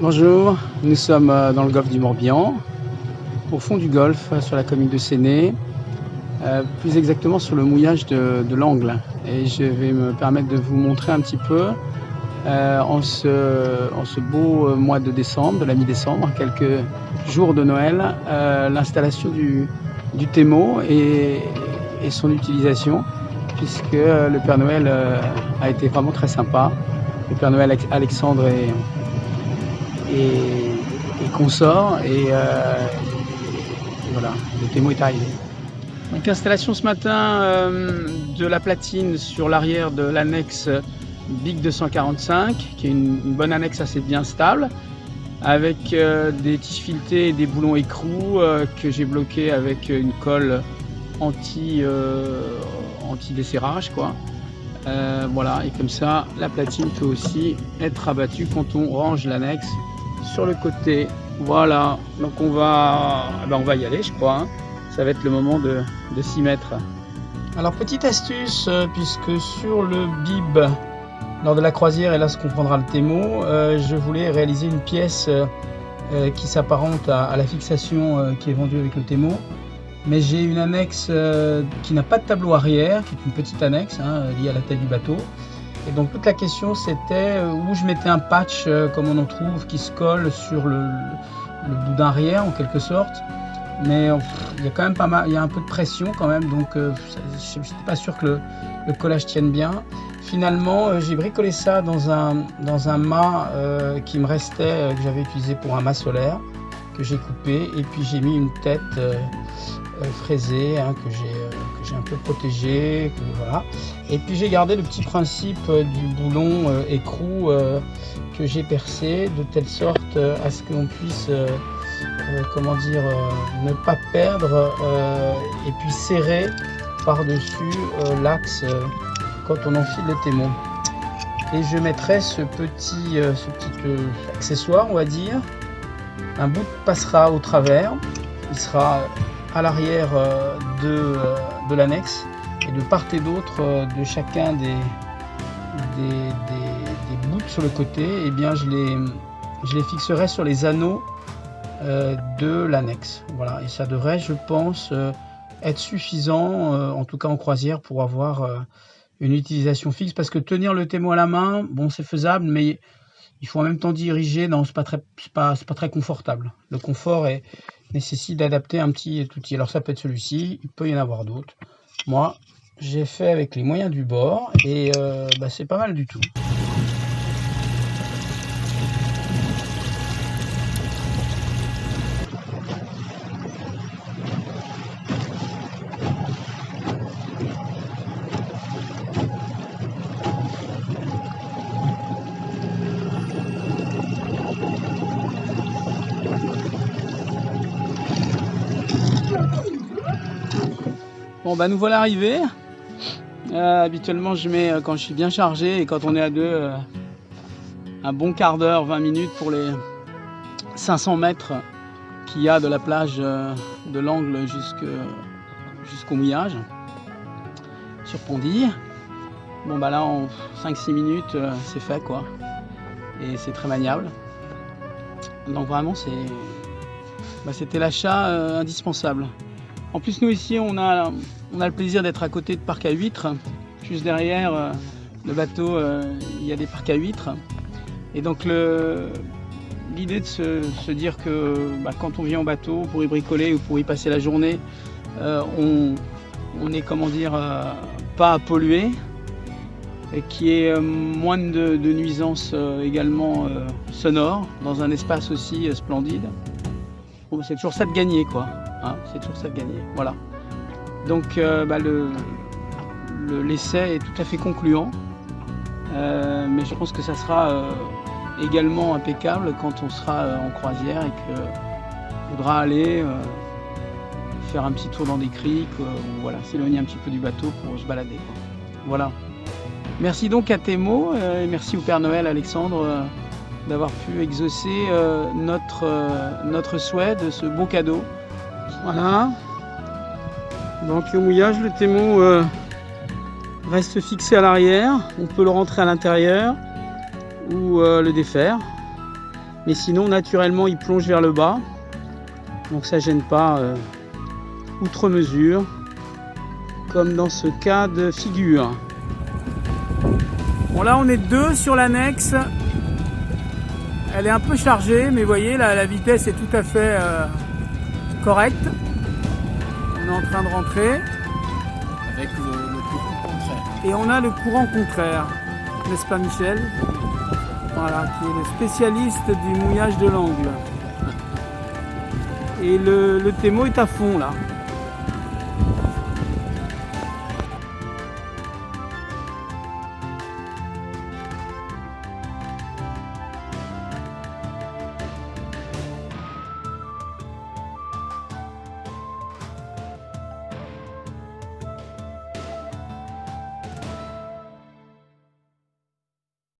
Bonjour, nous sommes dans le golfe du Morbihan, au fond du golfe, sur la commune de Séné, plus exactement sur le mouillage de l'Angle. Et je vais me permettre de vous montrer un petit peu, en ce beau mois de décembre, de la mi-décembre, quelques jours de Noël, l'installation du Thémo et son utilisation, puisque le Père Noël a été vraiment très sympa. Le Père Noël Alexandre et consort et voilà, le Thémo est arrivé. Donc installation ce matin de la platine sur l'arrière de l'annexe Big 245, qui est une bonne annexe assez bien stable, avec des tiges filetées et des boulons écrous que j'ai bloqués avec une colle anti-desserrage, quoi. Voilà, et comme ça la platine peut aussi être abattue quand on range l'annexe sur le côté. Voilà, donc on va y aller, je crois, hein. Ça va être le moment de s'y mettre. Alors petite astuce, puisque sur le bib lors de la croisière, et là ce qu'on prendra le Thémo, je voulais réaliser une pièce qui s'apparente à la fixation qui est vendue avec le Thémo. Mais j'ai une annexe qui n'a pas de tableau arrière, qui est une petite annexe liée à la tête du bateau. Et donc toute la question c'était où je mettais un patch comme on en trouve qui se colle sur le boudin arrière en quelque sorte. Mais il y a quand même pas mal, il y a un peu de pression quand même, donc je n'étais pas sûr que le collage tienne bien. Finalement j'ai bricolé ça dans un mât qui me restait, que j'avais utilisé pour un mât solaire, que j'ai coupé, et puis j'ai mis une tête fraisée que j'ai un peu protégée, voilà. Et puis j'ai gardé le petit principe du boulon écrou que j'ai percé de telle sorte à ce qu'on puisse comment dire, ne pas perdre et puis serrer par-dessus l'axe quand on enfile le Thémo. Et je mettrai ce petit accessoire, on va dire. Un bout passera au travers, il sera à l'arrière de l'annexe, et de part et d'autre de chacun des bouts sur le côté, et bien je les fixerai sur les anneaux de l'annexe. Voilà, et ça devrait, je pense, être suffisant, en tout cas en croisière, pour avoir une utilisation fixe, parce que tenir le Thémo à la main, bon, c'est faisable, mais il faut en même temps diriger, non, c'est pas très confortable. Le confort nécessite d'adapter un petit outil. Alors ça peut être celui-ci, il peut y en avoir d'autres. Moi, j'ai fait avec les moyens du bord, et c'est pas mal du tout. Bon nous voilà arrivés. Habituellement je mets, quand je suis bien chargé et quand on est à deux, un bon quart d'heure, 20 minutes pour les 500 mètres qu'il y a de la plage de l'Angle jusqu'au mouillage sur Pondy. Bon là en 5-6 minutes c'est fait, quoi, et c'est très maniable. Donc vraiment c'était l'achat indispensable. En plus, nous ici, on a le plaisir d'être à côté de parcs à huîtres. Juste derrière le bateau, il y a des parcs à huîtres. Et donc l'idée de se dire que quand on vient au bateau pour y bricoler ou pour y passer la journée, on est, comment dire, pas à polluer, et qu'il y ait moins de nuisances également sonores dans un espace aussi splendide. Bon, c'est toujours ça de gagner, quoi. C'est toujours ça de gagner, voilà. Donc l'essai est tout à fait concluant, mais je pense que ça sera également impeccable quand on sera en croisière et qu'il faudra aller faire un petit tour dans des criques, ou voilà, s'éloigner un petit peu du bateau pour se balader, quoi. Voilà. Merci donc à Thémo, et merci au Père Noël Alexandre d'avoir pu exaucer notre souhait de ce beau cadeau. Voilà. Donc au mouillage, le Thémo reste fixé à l'arrière. On peut le rentrer à l'intérieur ou le défaire. Mais sinon, naturellement, il plonge vers le bas. Donc ça gêne pas outre mesure, comme dans ce cas de figure. Bon, là on est deux sur l'annexe. Elle est un peu chargée, mais vous voyez la vitesse est tout à fait correcte. On est en train de rentrer Avec le courant contraire. et on a le courant contraire, n'est-ce pas Michel? Voilà, qui est le spécialiste du mouillage de l'angle. Et le Temo est à fond là.